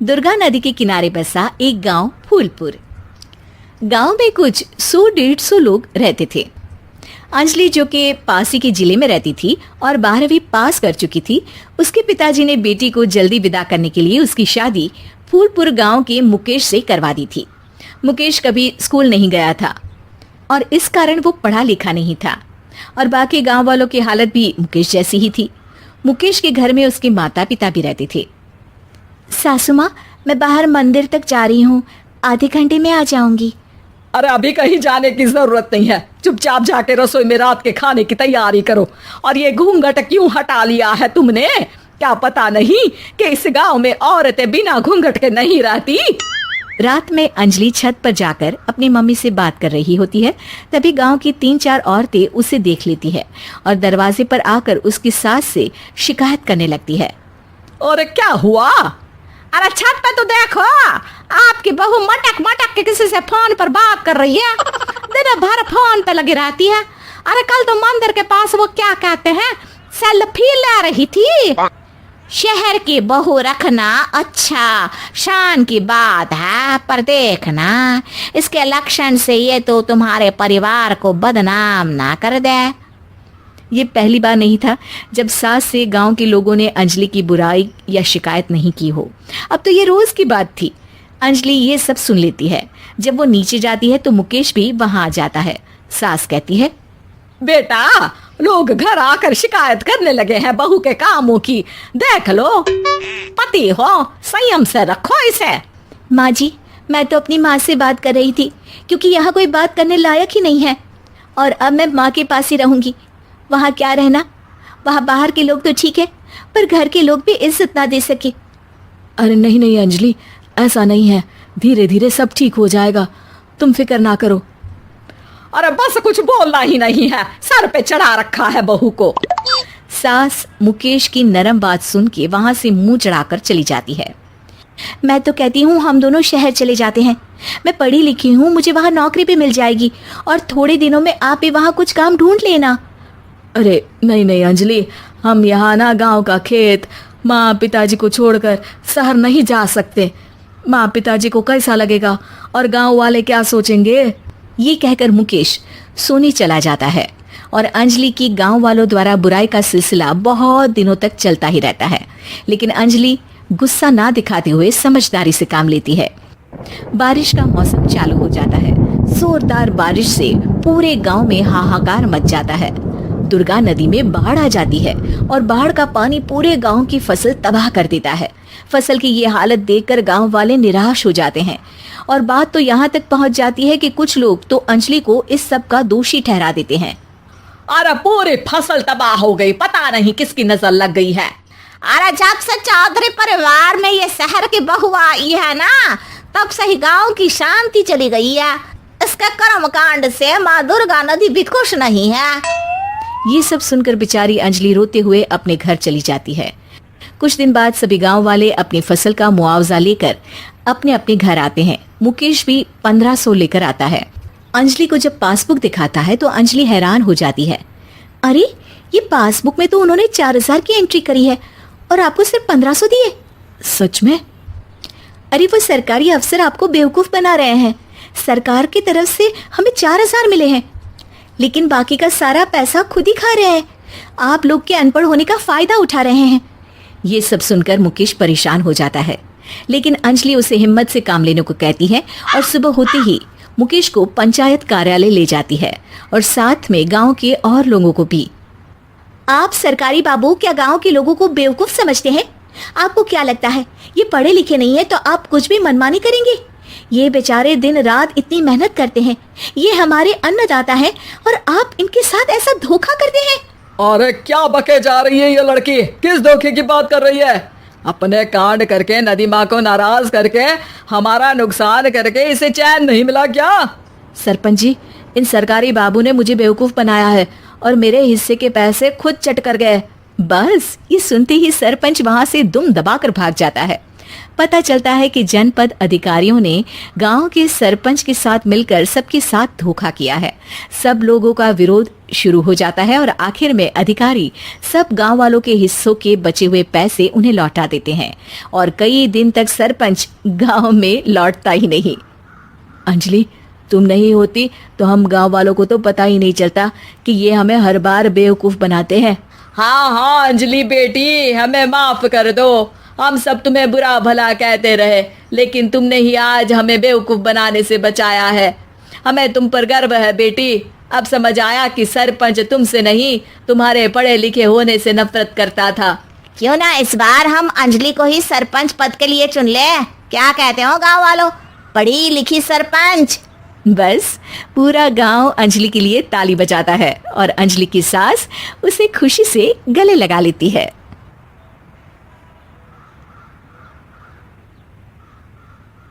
दुर्गा नदी के किनारे बसा एक गांव फूलपुर। गांव में कुछ 100-150 लोग रहते थे। अंजलि, जो कि पास ही के जिले में रहती थी और 12वीं पास कर चुकी थी, उसके पिताजी ने बेटी को जल्दी विदा करने के लिए उसकी शादी फूलपुर गांव के मुकेश से करवा दी थी। मुकेश कभी स्कूल नहीं गया था और इस कारण वो पढ़ा लिखा नहीं था और बाकी गांव वालों की हालत भी मुकेश जैसी ही थी। मुकेश के घर में उसके माता पिता भी रहते थे। सासू माँ, मैं बाहर मंदिर तक जा रही हूँ, आधे घंटे में आ जाऊंगी। अरे अभी कहीं जाने की जरूरत नहीं है, चुपचाप जाके रसोई में रात के खाने की तैयारी करो। और ये घूंघट क्यों हटा लिया है तुमने? क्या पता नहीं कि इस गांव में औरतें बिना घूंघट के नहीं रहती? रात में अंजलि छत पर जाकर अपनी मम्मी से बात कर रही होती है। तभी गांव की 3-4 औरतें उसे देख लेती है और दरवाजे पर आकर उसकी सास से शिकायत करने लगती है। और क्या हुआ? अरे छत पे तो देखो, आपकी बहू मटक मटक के किसी से फोन पर बात कर रही है, दिन भर फोन पे लगी रहती है। अरे कल तो मंदिर के पास वो क्या कहते हैं, सेल्फी ले रही थी। शहर की बहू रखना अच्छा शान की बात है, पर देखना इसके लक्षण से ये तो तुम्हारे परिवार को बदनाम ना कर दे। ये पहली बार नहीं था जब सास से गांव के लोगों ने अंजलि की बुराई या शिकायत नहीं की हो। अब तो ये रोज की बात थी। अंजलि ये सब सुन लेती है। जब वो नीचे जाती है तो मुकेश भी वहां आ जाता है। सास कहती है, बेटा, लोग घर आकर शिकायत करने लगे हैं बहू के कामों की, देख लो। पति हो, संयम से रखो इसे। माँ जी, मैं तो अपनी माँ से बात कर रही थी, क्योंकि यहाँ कोई बात करने लायक ही नहीं है और अब मैं माँ के पास ही रहूंगी। वहाँ क्या रहना, वहाँ बाहर के लोग तो ठीक है, पर घर के लोग भी इज्जत ना दे सके। अरे नहीं नहीं अंजलि, ऐसा नहीं है, धीरे धीरे सब ठीक हो जाएगा, तुम फिक्र ना करो। अरे बस कुछ बोलना ही नहीं है, सर पे चढ़ा रखा है बहू को। सास मुकेश की नरम बात सुन के वहां से मुंह चढ़ाकर चली जाती है। मैं तो कहती हूँ हम दोनों शहर चले जाते हैं। मैं पढ़ी लिखी हूँ, मुझे वहाँ नौकरी भी मिल जाएगी और थोड़े दिनों में आप भी वहाँ कुछ काम ढूंढ लेना। अरे नहीं नहीं अंजलि, हम यहाँ ना गांव का खेत, माँ पिताजी को छोड़कर शहर नहीं जा सकते। माँ पिताजी को कैसा लगेगा और गांव वाले क्या सोचेंगे? ये कहकर मुकेश सोने चला जाता है और अंजलि की गांव वालों द्वारा बुराई का सिलसिला बहुत दिनों तक चलता ही रहता है। लेकिन अंजलि गुस्सा ना दिखाते हुए समझदारी से काम लेती है। बारिश का मौसम चालू हो जाता है। जोरदार बारिश से पूरे गांव में हाहाकार मच जाता है। दुर्गा नदी में बाढ़ आ जाती है और बाढ़ का पानी पूरे गांव की फसल तबाह कर देता है। फसल की ये हालत देखकर गांव वाले निराश हो जाते हैं और बात तो यहाँ तक पहुँच जाती है कि कुछ लोग तो अंजलि को इस सब का दोषी ठहरा देते हैं। अरे पूरी फसल तबाह हो गई, पता नहीं किसकी नजर लग गई है। अरे जब से चौधरी परिवार में ये शहर की बहू आई है ना, तब से ही गांव की शांति चली गई है। इसके कर्मकांड से माँ दुर्गा नदी भी खुश नहीं है। ये सब सुनकर बेचारी अंजलि रोते हुए अपने घर चली जाती है। कुछ दिन बाद सभी गांव वाले अपनी फसल का मुआवजा लेकर अपने अपने घर आते हैं। मुकेश भी 1500 लेकर आता है। अंजलि को जब पासबुक दिखाता है तो अंजलि हैरान हो जाती है। अरे, ये पासबुक में तो उन्होंने 4000 की एंट्री करी है और आपको सिर्फ 1500 दिए। सच में? अरे, वो सरकारी अफसर आपको बेवकूफ बना रहे हैं। सरकार की तरफ से हमें 4000 मिले हैं, लेकिन बाकी का सारा पैसा खुद ही खा रहे हैं। आप लोग के अनपढ़ होने का फायदा उठा रहे हैं। ये सब सुनकर मुकेश परेशान हो जाता है, लेकिन अंजलि उसे हिम्मत से काम लेने को कहती है और सुबह होते ही मुकेश को पंचायत कार्यालय ले जाती है और साथ में गांव के और लोगों को भी। आप सरकारी बाबू क्या गांव के लोगों को बेवकूफ समझते हैं? आपको क्या लगता है ये पढ़े लिखे नहीं है तो आप कुछ भी मनमानी करेंगे? ये बेचारे दिन रात इतनी मेहनत करते हैं, ये हमारे अन्नदाता हैं और आप इनके साथ ऐसा धोखा करते हैं। अरे क्या बके जा रही है ये लड़की, किस धोखे की बात कर रही है? अपने कांड करके नदी माँ को नाराज करके हमारा नुकसान करके इसे चैन नहीं मिला क्या? सरपंच जी, इन सरकारी बाबू ने मुझे बेवकूफ बनाया है और मेरे हिस्से के पैसे खुद चट कर गए। बस ये सुनते ही सरपंच वहां से दुम दबाकर भाग जाता है। पता चलता है कि जनपद अधिकारियों ने गांव के सरपंच के साथ मिलकर सबके साथ धोखा किया है। सब लोगों का विरोध शुरू हो जाता है और आखिर में अधिकारी सब गांव वालों के हिस्सों के बचे हुए पैसे उन्हें लौटा देते हैं और कई दिन तक सरपंच गांव में लौटता ही नहीं। अंजलि, तुम नहीं होती तो हम गांव वालों को तो पता ही नहीं चलता कि ये हमें हर बार बेवकूफ बनाते हैं। हाँ हाँ अंजलि बेटी, हमें माफ कर दो। हम सब तुम्हें बुरा भला कहते रहे, लेकिन तुमने ही आज हमें बेवकूफ बनाने से बचाया है। हमें तुम पर गर्व है बेटी। अब समझ आया कि सरपंच तुमसे नहीं, तुम्हारे पढ़े लिखे होने से नफरत करता था। क्यों ना इस बार हम अंजलि को ही सरपंच पद के लिए चुन ले। क्या कहते हो गांव वालों? पढ़ी लिखी सरपंच। बस पूरा गांव अंजलि के लिए ताली बजाता है और अंजलि की सास उसे खुशी से गले लगा लेती है।